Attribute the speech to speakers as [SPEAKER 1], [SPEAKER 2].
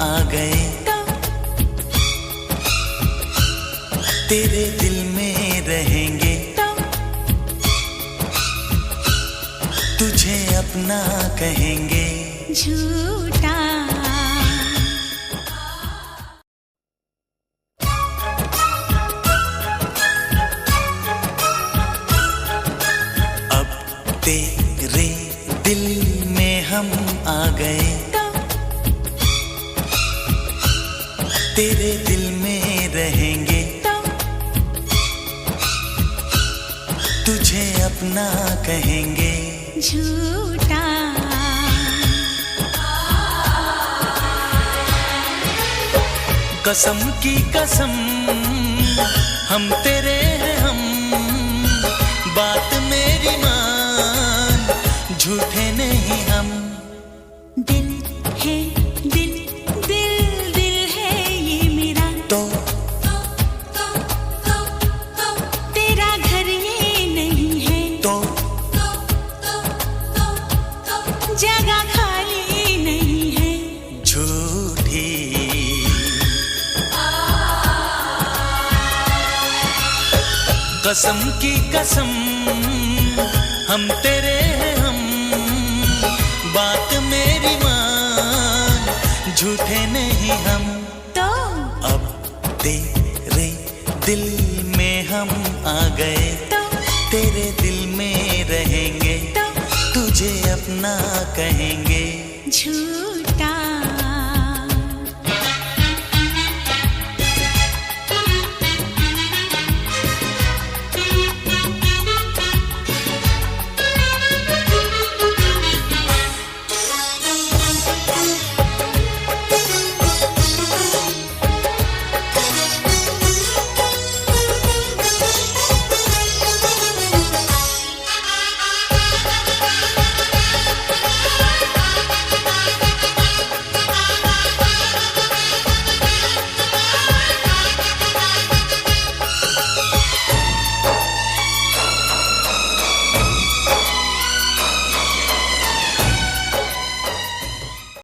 [SPEAKER 1] आ गए
[SPEAKER 2] तो
[SPEAKER 1] तेरे दिल में रहेंगे
[SPEAKER 2] तो
[SPEAKER 1] तुझे अपना कहेंगे
[SPEAKER 2] झूठा।
[SPEAKER 1] अब तेरे दिल में हम आ गए
[SPEAKER 2] तो
[SPEAKER 1] तेरे दिल में रहेंगे
[SPEAKER 2] तो
[SPEAKER 1] तुझे अपना कहेंगे
[SPEAKER 2] झूठा।
[SPEAKER 1] कसम की कसम हम तेरे हैं हम बात मेरी मान झूठे नहीं हम।
[SPEAKER 2] दिल है दिल दिल दिल है ये मेरा
[SPEAKER 1] तो
[SPEAKER 2] तेरा घर ये नहीं है
[SPEAKER 1] तो
[SPEAKER 2] जगह खाली नहीं है
[SPEAKER 1] झूठी कसम की कसम हम तेरे हैं हम बात मेरी मान झूठे नहीं हम।
[SPEAKER 2] तो
[SPEAKER 1] अब तेरे दिल में हम आ गए
[SPEAKER 2] तो
[SPEAKER 1] तेरे दिल में रहेंगे
[SPEAKER 2] तो
[SPEAKER 1] तुझे अपना कहेंगे
[SPEAKER 2] झूठा।